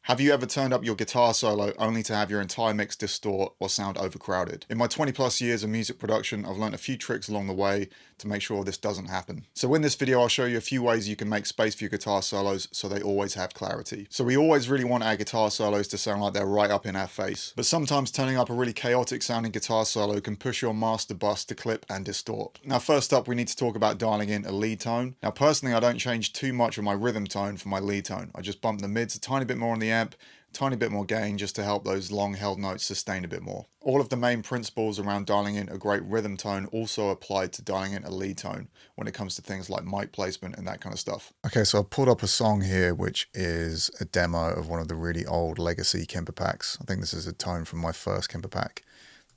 Have you ever turned up your guitar solo only to have your entire mix distort or sound overcrowded? In my 20 plus years of music production, I've learned a few tricks along the way to make sure this doesn't happen. So in this video, I'll show you a few ways you can make space for your guitar solos so they always have clarity. So we always really want our guitar solos to sound like they're right up in our face, but sometimes turning up a really chaotic sounding guitar solo can push your master bus to clip and distort. Now first up, we need to talk about dialing in a lead tone. Now personally, I don't change too much of my rhythm tone for my lead tone. I just bump the mids a tiny bit more on the amp, tiny bit more gain just to help those long held notes sustain a bit more. All of the main principles around dialing in a great rhythm tone also apply to dialing in a lead tone when it comes to things like mic placement and that kind of stuff. Okay, so I've pulled up a song here which is a demo of one of the really old legacy Kemper packs. I think this is a tone from my first Kemper pack,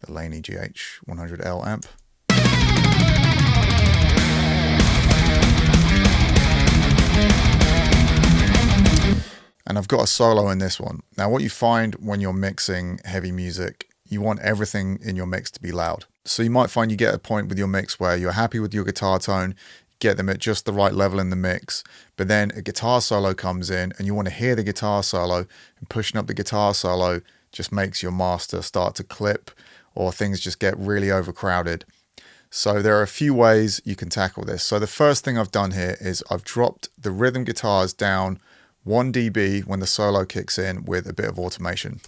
the Laney GH100L amp. And I've got a solo in this one. Now what you find when you're mixing heavy music, you want everything in your mix to be loud. So you might find you get a point with your mix where you're happy with your guitar tone, get them at just the right level in the mix, but then a guitar solo comes in and you want to hear the guitar solo, and pushing up the guitar solo just makes your master start to clip, or things just get really overcrowded. So there are a few ways you can tackle this. So the first thing I've done here is I've dropped the rhythm guitars down 1 dB when the solo kicks in with a bit of automation.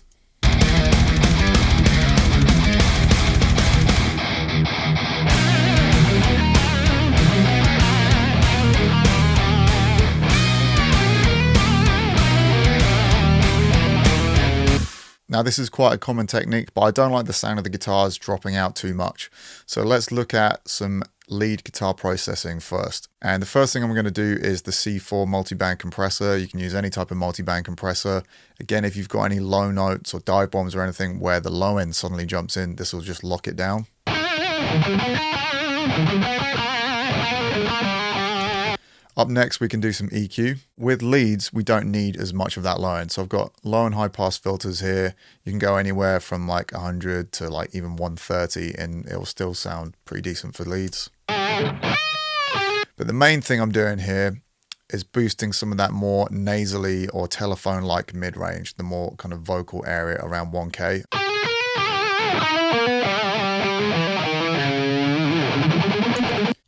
Now this is quite a common technique, but I don't like the sound of the guitars dropping out too much. So let's look at some lead guitar processing first. And the first thing I'm going to do is the C4 multiband compressor. You can use any type of multiband compressor. Again, if you've got any low notes or dive bombs or anything where the low end suddenly jumps in, this will just lock it down. Up next, we can do some EQ. With leads, we don't need as much of that low end. So I've got low and high pass filters here. You can go anywhere from like 100 to like even 130 and it will still sound pretty decent for leads. But the main thing I'm doing here is boosting some of that more nasally or telephone-like mid-range, the more kind of vocal area around 1K.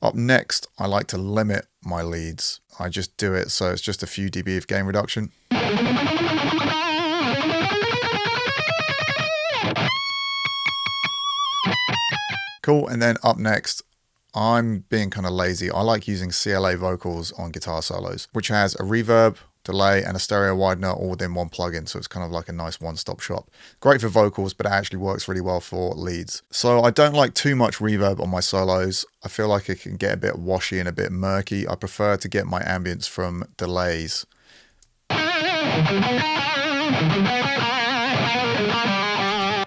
Up next, I like to limit my leads. I just do it so it's just a few dB of gain reduction. Cool, and then up next, I'm being kind of lazy. I like using CLA vocals on guitar solos, which has a reverb, delay, and a stereo widener all within one plugin, so it's kind of like a nice one-stop shop. Great for vocals, but it actually works really well for leads. So I don't like too much reverb on my solos. I feel like it can get a bit washy and a bit murky. I prefer to get my ambience from delays.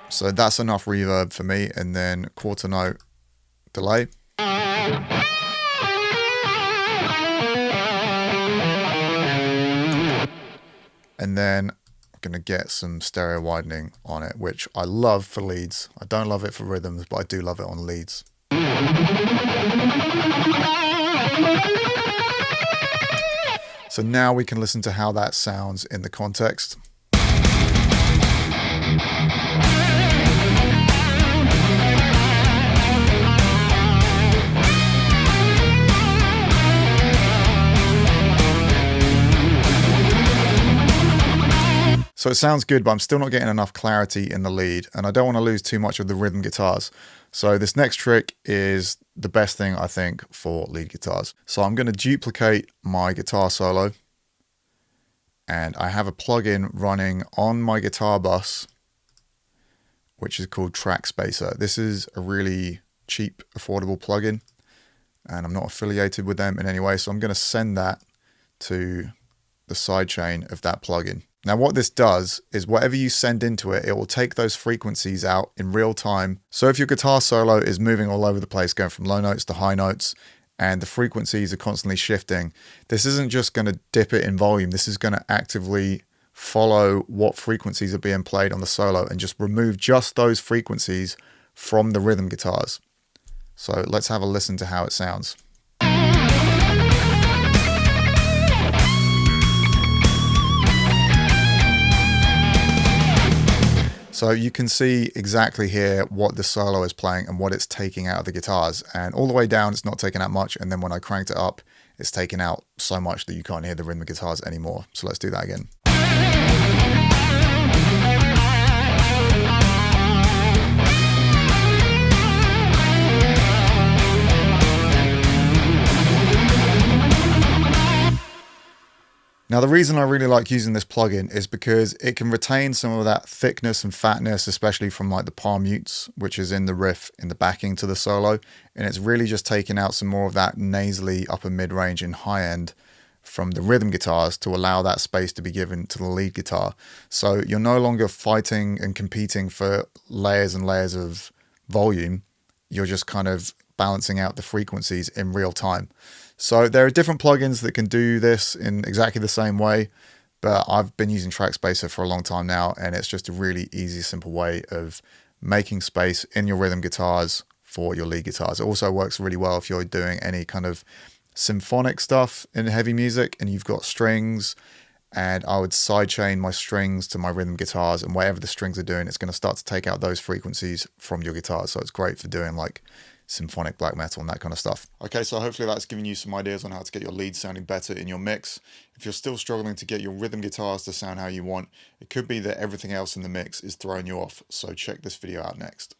So that's enough reverb for me, and then quarter note delay. And then I'm going to get some stereo widening on it, which I love for leads. I don't love it for rhythms, but I do love it on leads. So now we can listen to how that sounds in the context. So it sounds good, but I'm still not getting enough clarity in the lead, and I don't want to lose too much of the rhythm guitars. So this next trick is the best thing, I think, for lead guitars. So I'm going to duplicate my guitar solo, and I have a plugin running on my guitar bus, which is called Track Spacer. This is a really cheap, affordable plugin, and I'm not affiliated with them in any way, so I'm going to send that to the sidechain of that plugin. Now what this does is whatever you send into it, it will take those frequencies out in real time. So if your guitar solo is moving all over the place, going from low notes to high notes, and the frequencies are constantly shifting, this isn't just going to dip it in volume. This is going to actively follow what frequencies are being played on the solo and just remove just those frequencies from the rhythm guitars. So let's have a listen to how it sounds. So you can see exactly here what the solo is playing and what it's taking out of the guitars. And all the way down, it's not taking out much. And then when I cranked it up, it's taking out so much that you can't hear the rhythmic guitars anymore. So let's do that again. Now, the reason I really like using this plugin is because it can retain some of that thickness and fatness, especially from like the palm mutes, which is in the riff in the backing to the solo. And it's really just taking out some more of that nasally upper mid-range and high end from the rhythm guitars to allow that space to be given to the lead guitar. So you're no longer fighting and competing for layers and layers of volume. You're just kind of balancing out the frequencies in real time. So there are different plugins that can do this in exactly the same way, but I've been using Track Spacer for a long time now, and it's just a really easy, simple way of making space in your rhythm guitars for your lead guitars. It also works really well if you're doing any kind of symphonic stuff in heavy music and you've got strings, and I would sidechain my strings to my rhythm guitars, and whatever the strings are doing, it's going to start to take out those frequencies from your guitars. So it's great for doing like symphonic black metal and that kind of stuff. Okay, so hopefully that's given you some ideas on how to get your leads sounding better in your mix. If you're still struggling to get your rhythm guitars to sound how you want, it could be that everything else in the mix is throwing you off, so check this video out next.